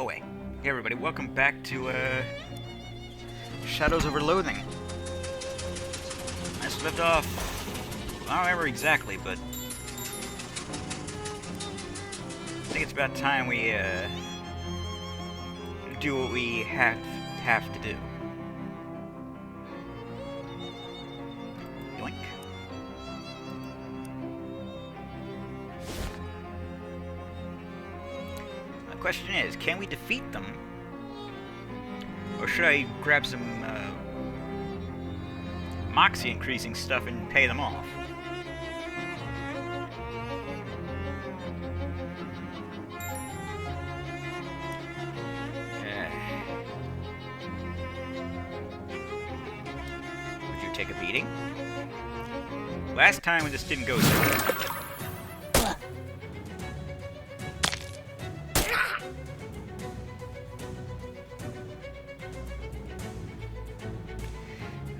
Go away. Hey everybody, welcome back to Shadows over Loathing. Last left off, I don't remember exactly, but I think it's about time we do what we have to do. Yoink. The question is, can we defeat them? Or should I grab some moxie increasing stuff and pay them off? Would you take a beating? Last time when this didn't go so well.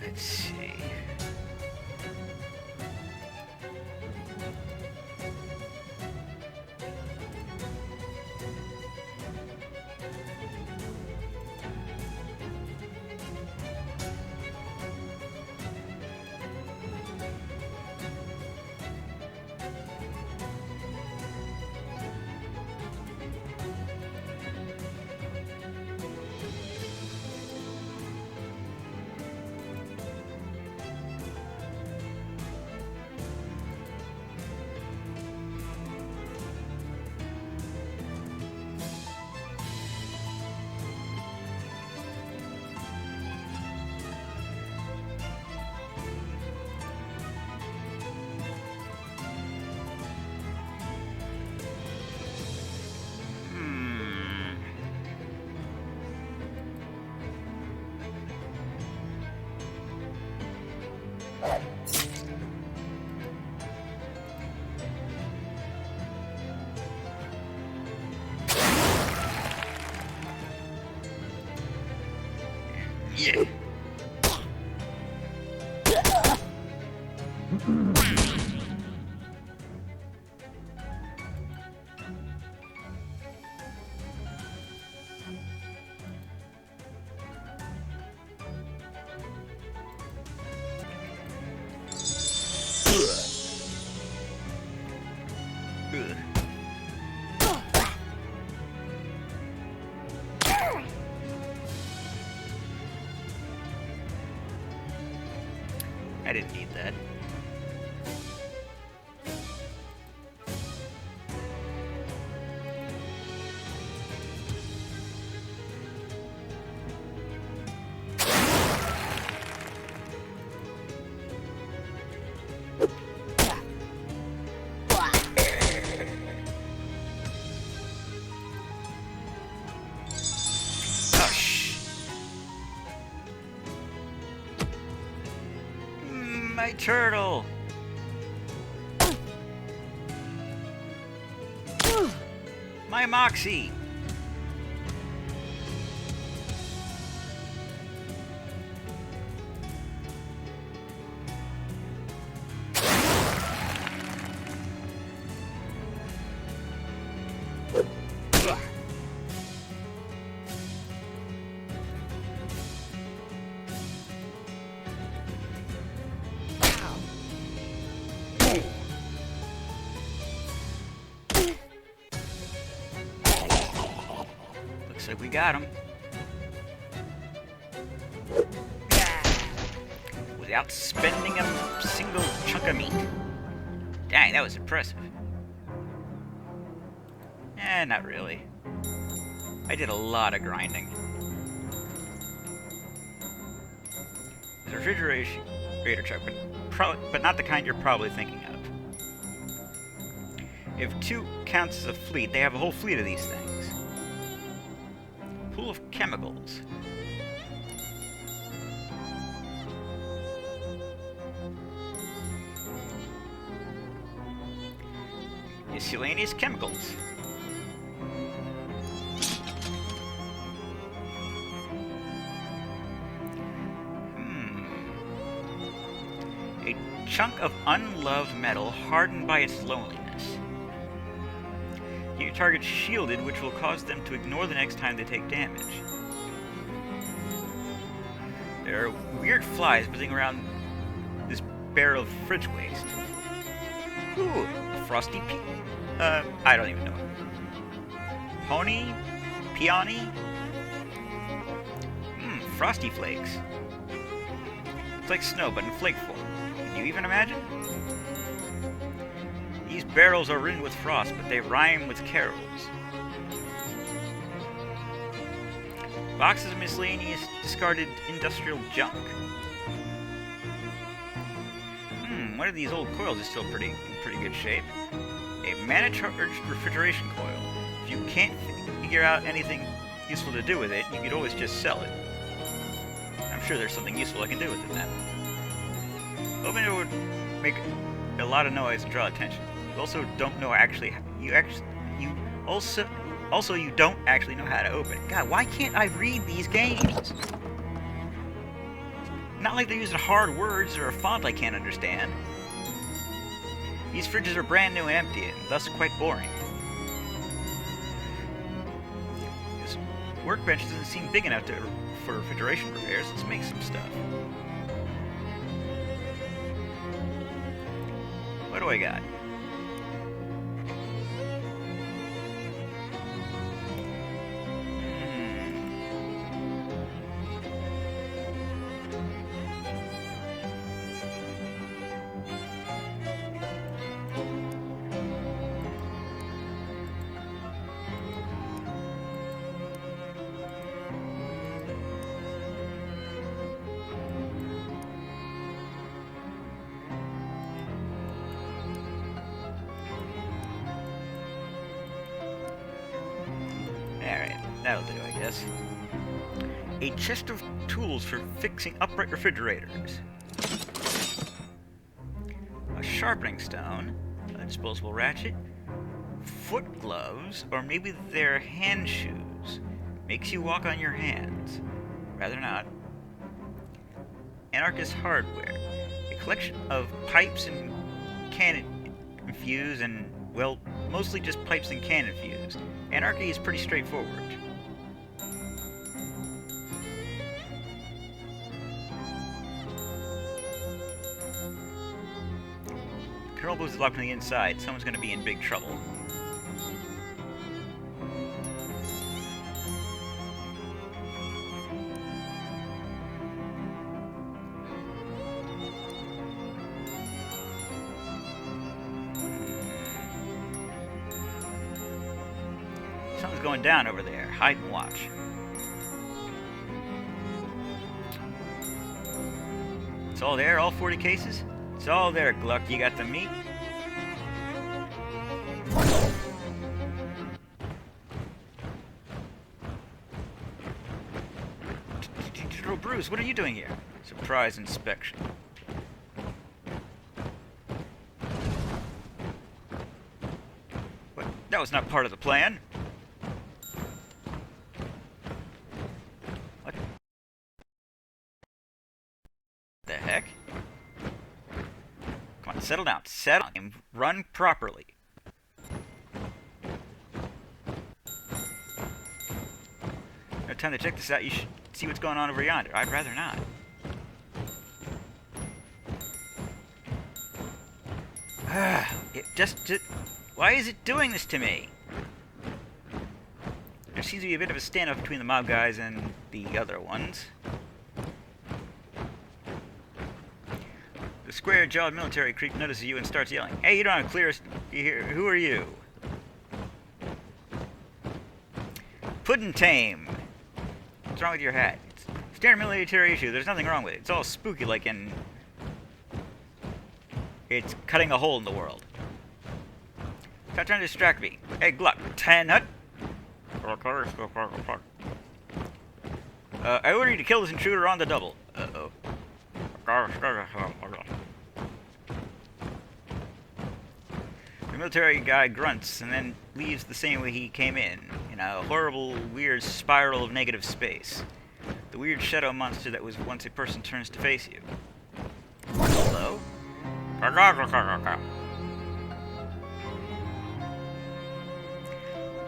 Let's see. Yeah. I didn't need that. My turtle! My moxie! Looks like we got him. Without spending a single chunk of meat. Dang, that was impressive. Not really. I did a lot of grinding. There's a refrigerator truck, but not the kind you're probably thinking of. If 2 counts as a fleet, they have a whole fleet of these things. Pool of chemicals. Miscellaneous chemicals. A chunk of unloved metal hardened by its loneliness. your target's shielded, which will cause them to ignore the next time they take damage. There are weird flies buzzing around this barrel of fridge waste. Ooh, frosty I don't even know. Pony? Peony? Frosty flakes. It's like snow, but in flake form. Can you even imagine? These barrels are ridden with frost, but they rhyme with carols. Boxes of miscellaneous discarded industrial junk. One of these old coils is still in pretty good shape. A mana-charged refrigeration coil. If you can't figure out anything useful to do with it, you could always just sell it. I'm sure there's something useful I can do with it then. Hoping it would make a lot of noise and draw attention. You also don't know you don't actually know how to open it. God, why can't I read these games? Not like they're using hard words or a font I can't understand. These fridges are brand new and empty, and thus quite boring. This workbench doesn't seem big enough for refrigeration repairs. Let's make some stuff. What do I got? Alright, that'll do, I guess. A chest of tools for fixing upright refrigerators. A sharpening stone. A disposable ratchet. Foot gloves, or maybe they're hand shoes. Makes you walk on your hands. Rather not. Anarchist hardware. A collection of pipes and cannon fuse and, well, mostly just pipes and cannon fuse. Anarchy is pretty straightforward. Control booth is locked on the inside. Someone's going to be in big trouble. Something's going down over there. Hide and watch. It's all there, all 40 cases? It's all there, Gluck. You got the meat? Bruce, what are you doing here? Surprise inspection. What? That was not part of the plan. What the heck? Come on, settle down. Settle and run properly. No time to check this out. You should see what's going on over yonder. I'd rather not. Why is it doing this to me? There seems to be a bit of a standoff between the mob guys and the other ones. The square-jawed military creep notices you and starts yelling. Hey, you don't have clear... Who are you? Puddin' Tame. What's wrong with your hat? It's a standard military issue. There's nothing wrong with it. It's all spooky like in... It's cutting a hole in the world. Stop trying to distract me. Hey, Gluck. Nut. I order you to kill this intruder on the double. Uh-oh. The military guy grunts and then leaves the same way he came in a horrible, weird spiral of negative space. The weird shadow monster that was once a person turns to face you. Hello?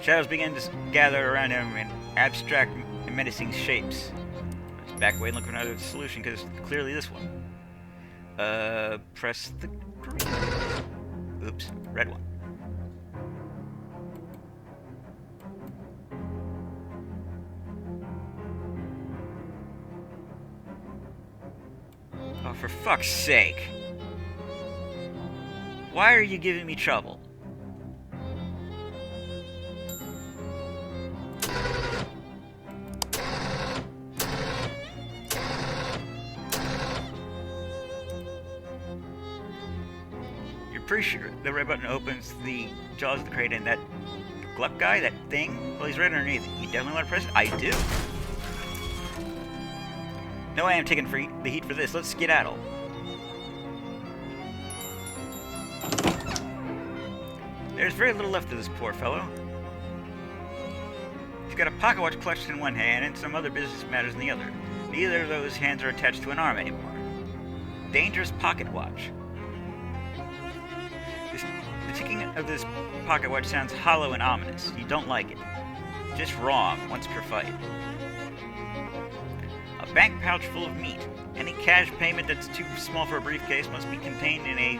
Shadows begin to gather around him in abstract and menacing shapes. Let's back away and look for another solution, because clearly this one. Press the green. Oops, red one. Oh, for fuck's sake. Why are you giving me trouble? You're pretty sure the red button opens the jaws of the crate and that gluck guy, that thing? Well, he's right underneath it. You definitely want to press it? I do. No way I'm taking the heat for this. Let's skedaddle. There's very little left of this poor fellow. He's got a pocket watch clutched in one hand and some other business matters in the other. Neither of those hands are attached to an arm anymore. Dangerous pocket watch. The ticking of this pocket watch sounds hollow and ominous. You don't like it. Just wrong, once per fight. A bank pouch full of meat. Any cash payment that's too small for a briefcase must be contained in a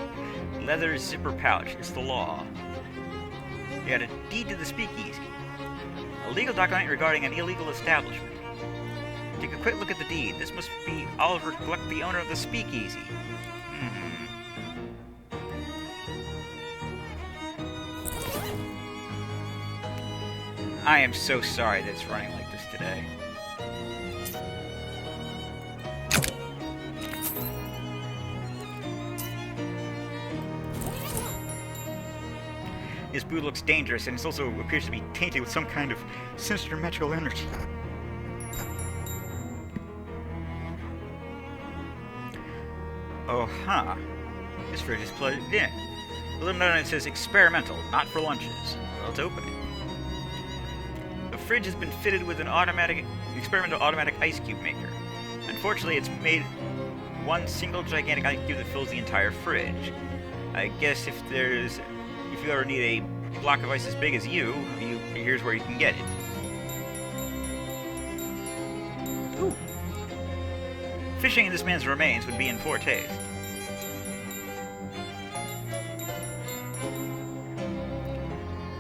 leather zipper pouch. It's the law. You got a deed to the speakeasy. A legal document regarding an illegal establishment. Take a quick look at the deed. This must be Oliver Gluck, the owner of the speakeasy. I am so sorry that it's running like this today. This booth looks dangerous, and it also appears to be tainted with some kind of sinister magical energy. Oh, huh. This fridge is plugged in. A little note on it says experimental, not for lunches. Well, let's open it. The fridge has been fitted with an experimental automatic ice cube maker. Unfortunately, it's made one single gigantic ice cube that fills the entire fridge. I guess if you ever need a block of ice as big as here's where you can get it. Ooh. Fishing in this man's remains would be in poor taste.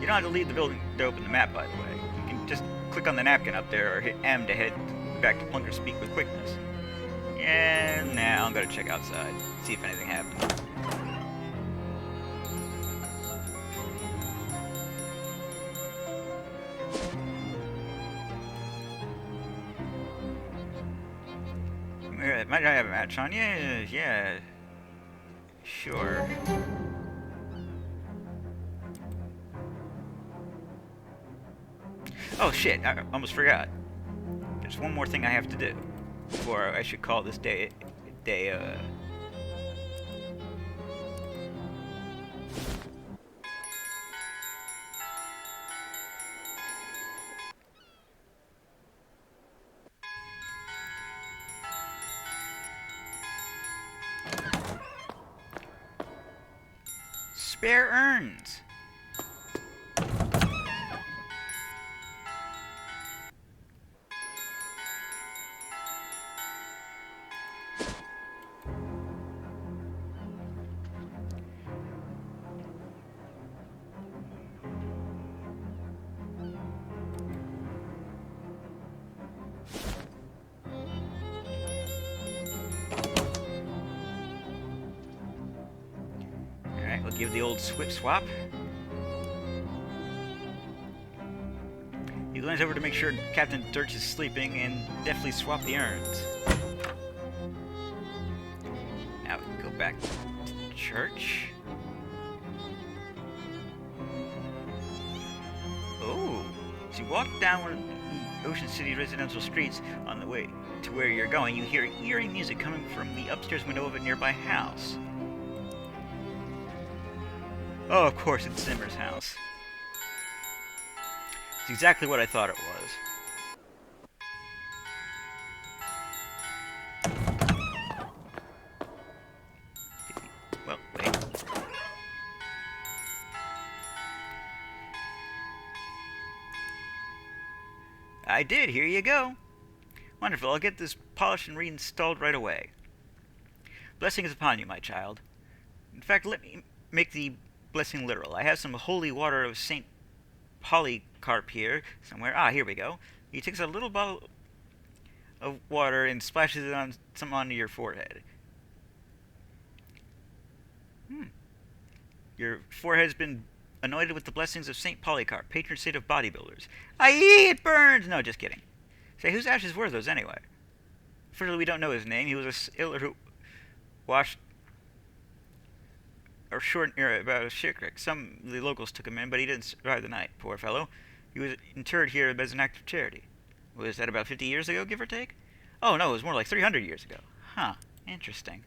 You don't have to leave the building to open the map, by the way. You can just click on the napkin up there or hit M to head back to Plunker Speak with quickness. And now I'm gonna check outside, see if anything happens. Might I have a match on you? Yeah. Sure. Oh shit, I almost forgot. There's one more thing I have to do before I should call this day spare urns. Alright, we'll give the old swap. He glance over to make sure Captain Dirch is sleeping and deftly swap the urns. Now we can go back to the church. Oh, as you walk downward the Ocean City residential streets on the way to where you're going, you hear eerie music coming from the upstairs window of a nearby house. Oh, of course, it's Zimmer's house. It's exactly what I thought it was. Well, wait. I did. Here you go. Wonderful. I'll get this polished and reinstalled right away. Blessing is upon you, my child. In fact, let me make the blessing literal. I have some holy water of St. Polycarp here somewhere. Ah, here we go. He takes a little bottle of water and splashes it on onto your forehead. Your forehead's been anointed with the blessings of St. Polycarp, patron saint of bodybuilders. Aye, it burns! No, just kidding. Say, whose ashes were those anyway? Fortunately, we don't know his name. He was a sailor who washed or short about a shipwreck. Some of the locals took him in, but he didn't survive the night. Poor fellow. He was interred here as an act of charity. Was that about 50 years ago, give or take? Oh, no, it was more like 300 years ago. Huh. Interesting.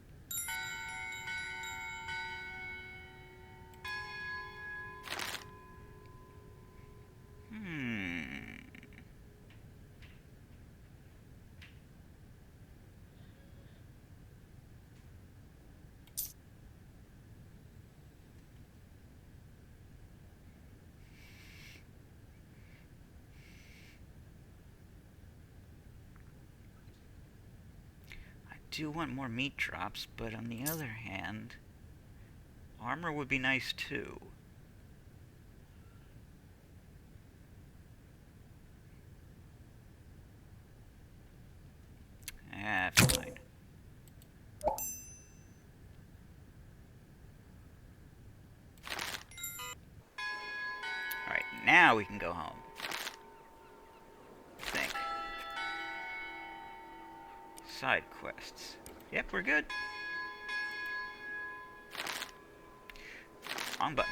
I do want more meat drops, but on the other hand, armor would be nice too. That's fine. Alright, now we can go home. Think. Side quests. Yep, we're good. Wrong button.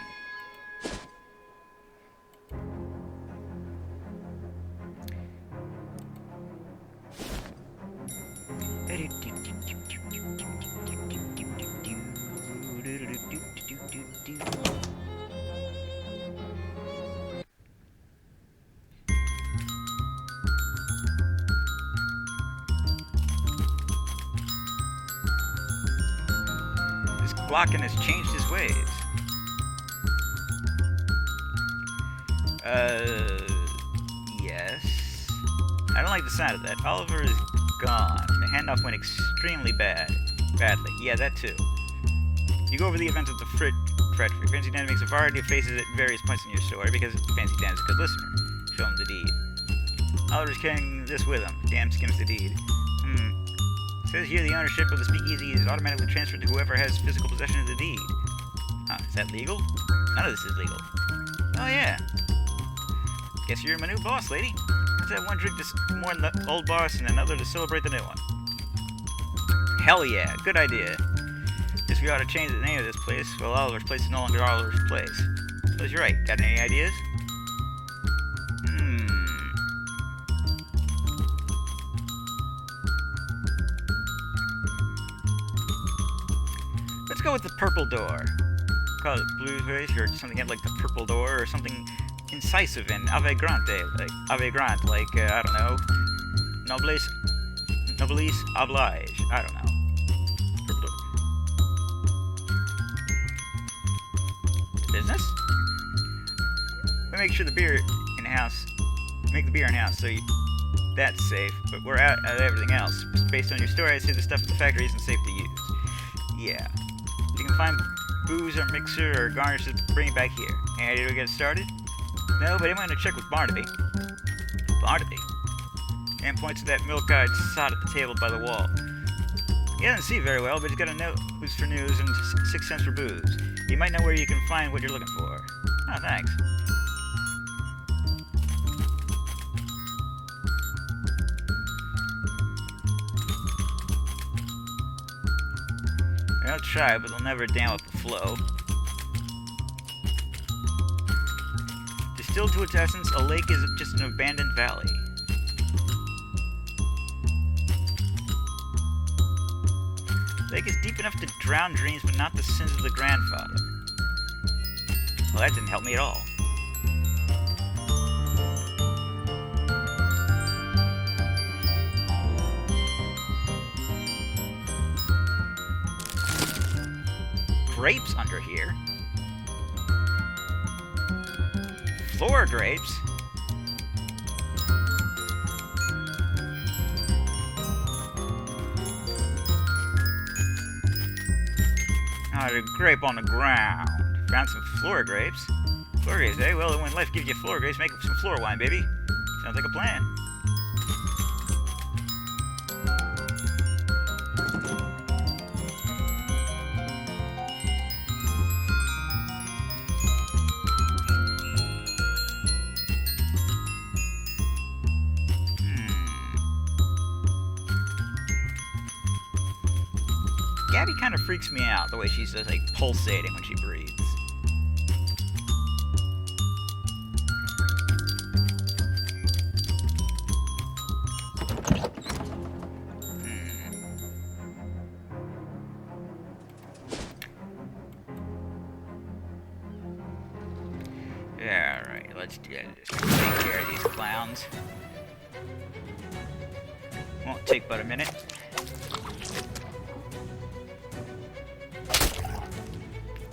Blocking has changed his ways. Yes. I don't like the sound of that. Oliver is gone. The handoff went extremely badly. Yeah, that too. You go over the events of the treachery. Fancy Dan makes a variety of faces at various points in your story because Fancy Dan is a good listener. Show him the deed. Oliver's carrying this with him. Dan skims the deed. It says here the ownership of the speakeasy is automatically transferred to whoever has physical possession of the deed. Huh, is that legal? None of this is legal. Oh yeah. Guess you're my new boss, lady. Let's have one drink to mourn the old boss and another to celebrate the new one. Hell yeah, good idea. Guess we ought to change the name of this place. Well, Oliver's place is no longer Oliver's place. Suppose you're right. Got any ideas? Let's go with the purple door. Call it blue face or something like the purple door or something incisive and avant-garde, like I don't know, noblesse oblige. I don't know. Purple door. Business? We make sure the beer in house. Make the beer in house, so that's safe. But we're out of everything else. Based on your story, I say the stuff at the factory isn't safe to use. Yeah. If you can find booze or mixer or garnish, just bring it back here. Any idea to get started? No, but I'm going to check with Barnaby. Barnaby? Dan points to that milk-eyed sot at the table by the wall. He doesn't see very well, but he's got a nose for news and 6 cents for booze. He might know where you can find what you're looking for. Oh, thanks. I'll try, but they'll never dam up the flow. Distilled to its essence, a lake is just an abandoned valley. Lake is deep enough to drown dreams, but not the sins of the grandfather. Well, that didn't help me at all. Grapes under here. Floor grapes. A grape on the ground. Found some floor grapes. Floor grapes, eh? Well, when life gives you floor grapes, make some floor wine, baby. Sounds like a plan. Gabby kind of freaks me out, the way she's just, like, pulsating when she breathes. Alright, let's just take care of these clowns. Won't take but a minute.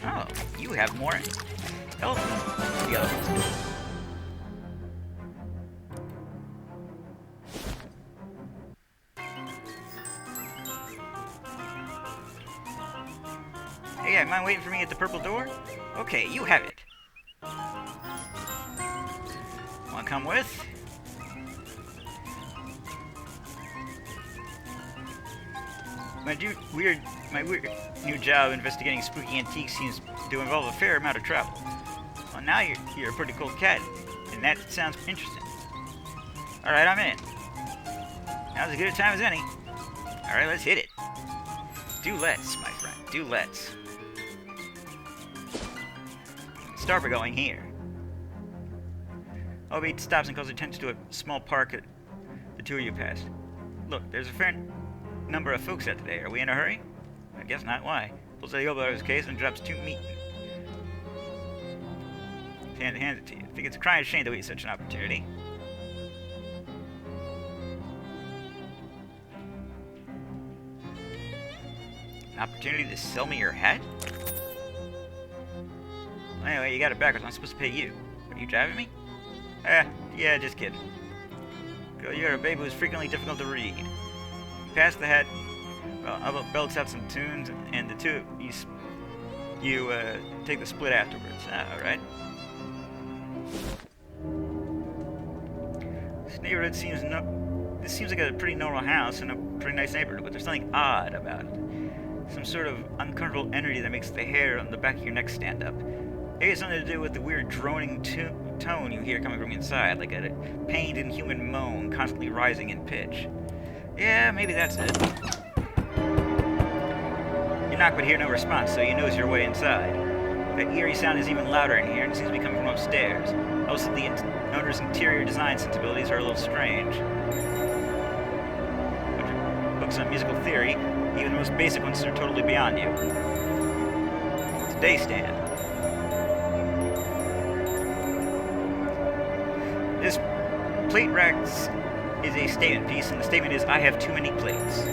Oh, you have more health than the other ones do. Hey, yeah, mind waiting for me at the purple door? Okay, you have it. Wanna come with? My weird new job investigating spooky antiques seems to involve a fair amount of travel. Well, now you're a pretty cool cat, and that sounds interesting. Alright, I'm in. Now's as good a time as any. Alright, let's hit it. Do let's, my friend. Do let's. Start by going here. Obi stops and calls attention to a small park that the two of you passed. Look, there's a fair number of folks out today. Are we in a hurry? I guess not. Why? Pulls out the elbow out of his case and drops 2 meat. Hands it to you. I think it's a crying shame to waste such an opportunity. An opportunity to sell me your hat? Anyway, you got it backwards. I'm supposed to pay you. Are you driving me? Yeah, just kidding. Girl, you're a baby who's frequently difficult to read. You pass the hat, well, belts out some tunes, and the two, you take the split afterwards. Alright. This neighborhood this seems like a pretty normal house in a pretty nice neighborhood, but there's something odd about it. Some sort of uncomfortable energy that makes the hair on the back of your neck stand up. Maybe it's something to do with the weird droning tone you hear coming from inside, like a pained inhuman moan constantly rising in pitch. Yeah, maybe that's it. You knock but hear no response, so you nose your way inside. That eerie sound is even louder in here, and it seems to be coming from upstairs. Also, the owner's interior design sensibilities are a little strange. Books on musical theory, even the most basic ones are totally beyond you. It's a day stand. This plate rack is a statement piece, and the statement is, I have too many plates.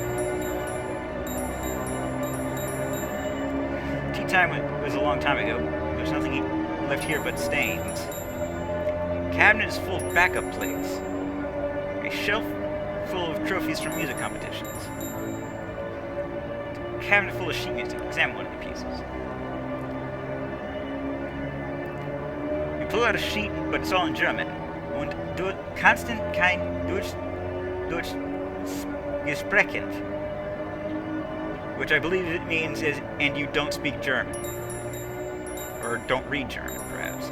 Tea time was a long time ago. There's nothing left here but stains. Cabinet is full of backup plates. A shelf full of trophies from music competitions. A cabinet full of sheet music. Examine one of the pieces. You pull out a sheet, but it's all in German. Und du kannst kein Deutsch gesprochen. Which I believe it means is, and you don't speak German. Or don't read German, perhaps.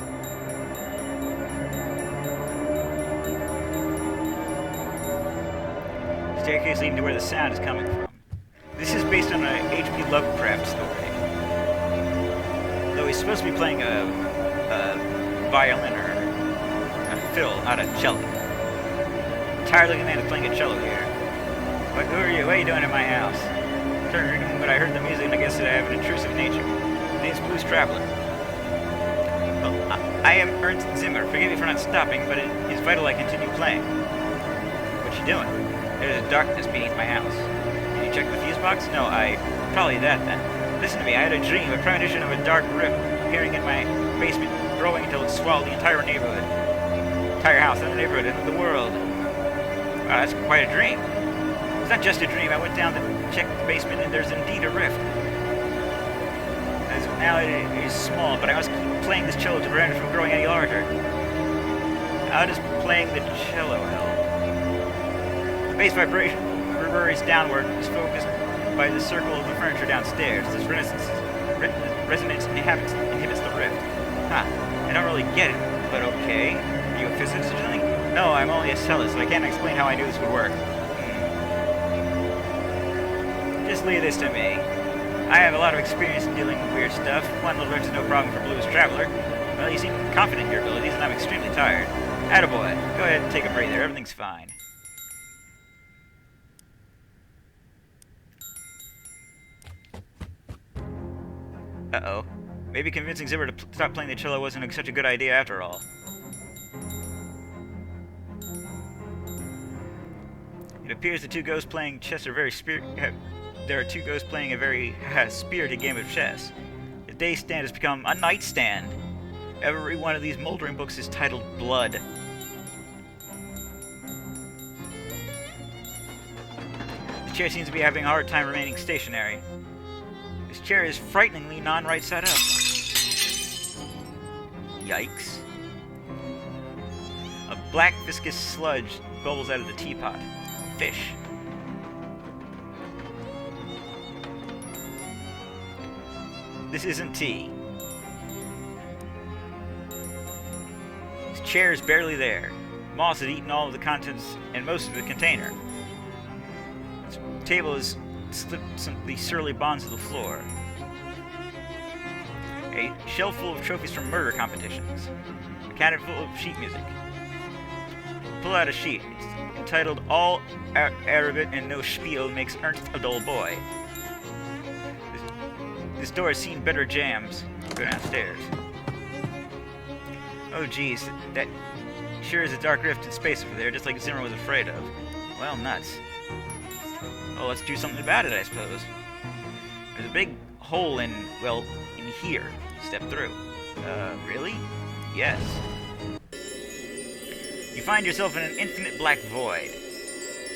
Staircase leading to where the sound is coming from. This is based on a H.P. Lovecraft story. Though he's supposed to be playing a violin or a fiddle, not a cello. Tired looking man is playing a cello here. But who are you? What are you doing in my house? But I heard the music and I guess that I have an intrusive nature. My name's Blues Traveler. Well, I am Ernst Zimmer. Forgive me for not stopping, but it is vital I continue playing. What you doing? There's a darkness beneath my house. Did you check the fuse box? No, probably that then. Listen to me, I had a dream, a premonition of a dark rift appearing in my basement, growing until it swallowed the entire neighborhood. Entire house, and the neighborhood, and the world. Wow, that's quite a dream. It's not just a dream. I went down to check the basement, and there's indeed a rift. Now it is small, but I must keep playing this cello to prevent it from growing any larger. How does playing the cello help? The bass vibration reverberates downward, is focused by the circle of the furniture downstairs. This resonance inhibits the rift. Huh. I don't really get it, but okay. Are you a physicist or something? No, I'm only a cellist, so I can't explain how I knew this would work. Just leave this to me. I have a lot of experience in dealing with weird stuff. One little wrench is no problem for Blue's Traveler. Well, you seem confident in your abilities, and I'm extremely tired. Attaboy. Go ahead and take a breather. Everything's fine. Uh-oh. Maybe convincing Zipper to stop playing the cello wasn't such a good idea after all. It appears the two ghosts playing chess are very there are two ghosts playing a very spirited game of chess. The day stand has become a nightstand. Every one of these moldering books is titled Blood. The chair seems to be having a hard time remaining stationary. This chair is frighteningly non-right side up. Yikes. A black viscous sludge bubbles out of the teapot. Fish. This isn't tea. This chair is barely there. Moss had eaten all of the contents and most of the container. This table has slipped some of the surly bonds to the floor. A shelf full of trophies from murder competitions. A cabinet full of sheet music. Pull out a sheet. It's entitled All Arrogant and No Spiel Makes Ernst a Dull Boy. This door has seen better jams. Go downstairs. Oh geez, that sure is a dark rift in space over there, just like Zimmer was afraid of. Well, nuts. Well, let's do something about it, I suppose. There's a big hole in, well, in here. Step through. Really? Yes. You find yourself in an infinite black void.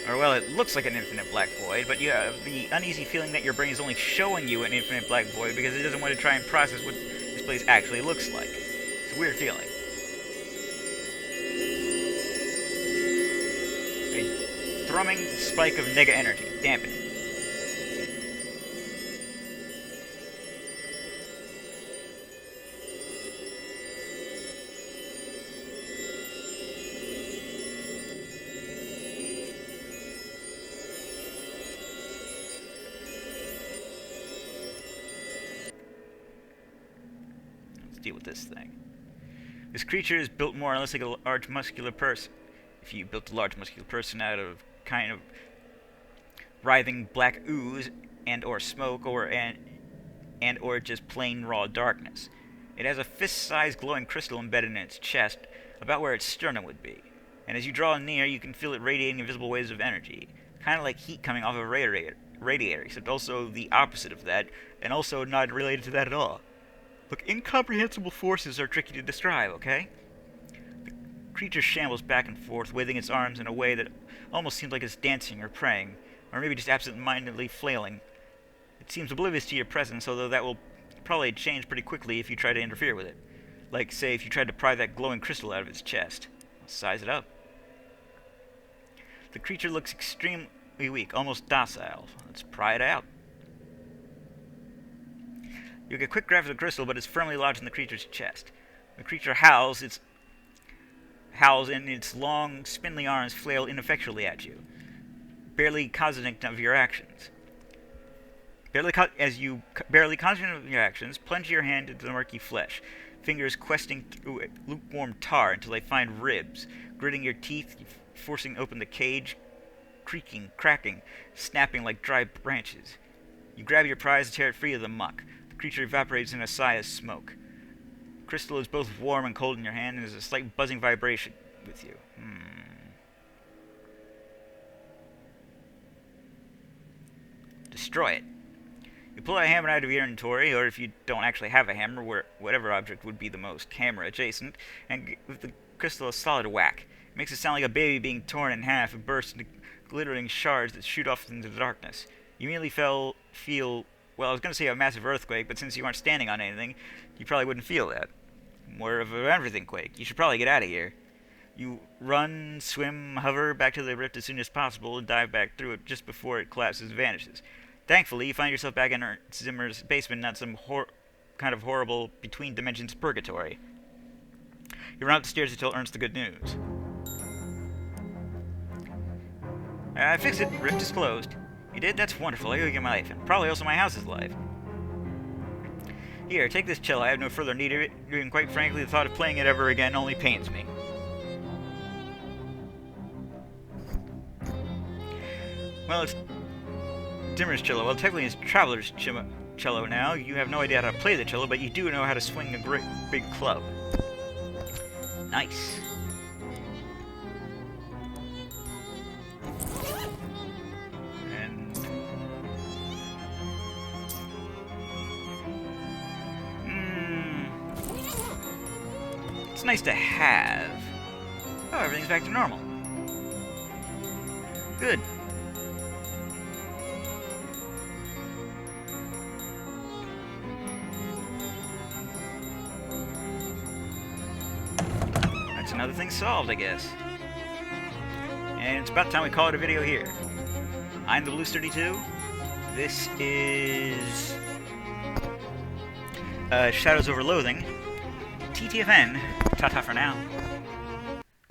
Or, well, it looks like an infinite black void, but you have the uneasy feeling that your brain is only showing you an infinite black void because it doesn't want to try and process what this place actually looks like. It's a weird feeling. A thrumming spike of nega energy, dampening. Deal with this thing. This creature is built more or less like a large muscular person. If you built a large muscular person out of kind of writhing black ooze and or smoke and or just plain raw darkness. It has a fist-sized glowing crystal embedded in its chest, about where its sternum would be. And as you draw near, you can feel it radiating invisible waves of energy, kind of like heat coming off of a radiator, except also the opposite of that, and also not related to that at all. Look, incomprehensible forces are tricky to describe, okay? The creature shambles back and forth, waving its arms in a way that almost seems like it's dancing or praying, or maybe just absent-mindedly flailing. It seems oblivious to your presence, although that will probably change pretty quickly if you try to interfere with it. Like, say, if you tried to pry that glowing crystal out of its chest. Size it up. The creature looks extremely weak, almost docile. Let's pry it out. You get a quick grab of the crystal, but it's firmly lodged in the creature's chest. The creature howls, and its long, spindly arms flail ineffectually at you, barely cognizant of your actions. Barely cognizant of your actions, plunge your hand into the murky flesh, fingers questing through lukewarm tar until they find ribs, gritting your teeth, forcing open the cage, creaking, cracking, snapping like dry branches. You grab your prize and tear it free of the muck. Creature evaporates in a sigh of smoke. Crystal is both warm and cold in your hand, and there's a slight buzzing vibration with you. Destroy it. You pull a hammer out of your inventory, or if you don't actually have a hammer, whatever object would be the most hammer adjacent, and give the crystal a solid whack. It makes it sound like a baby being torn in half and bursts into glittering shards that shoot off into the darkness. You immediately feel well, I was going to say a massive earthquake, but since you aren't standing on anything, you probably wouldn't feel that. More of an everything quake. You should probably get out of here. You run, swim, hover back to the rift as soon as possible, and dive back through it just before it collapses and vanishes. Thankfully, you find yourself back in Zimmer's basement, not some kind of horrible between dimensions purgatory. You run up the stairs until Ernst the good news. I fixed it. Rift is closed. You did? That's wonderful. I owe you my life, and probably also my house's life. Here, take this cello. I have no further need of it, and quite frankly, the thought of playing it ever again only pains me. Well, it's Dimmer's cello. Well, technically it's Traveler's cello now. You have no idea how to play the cello, but you do know how to swing a great big club. Nice. And... it's nice to have. Oh, everything's back to normal. Good. Another thing solved, I guess. And it's about time we call it a video here. I'm the Blue32. This is Shadows over Loathing. TTFN. Ta-ta for now.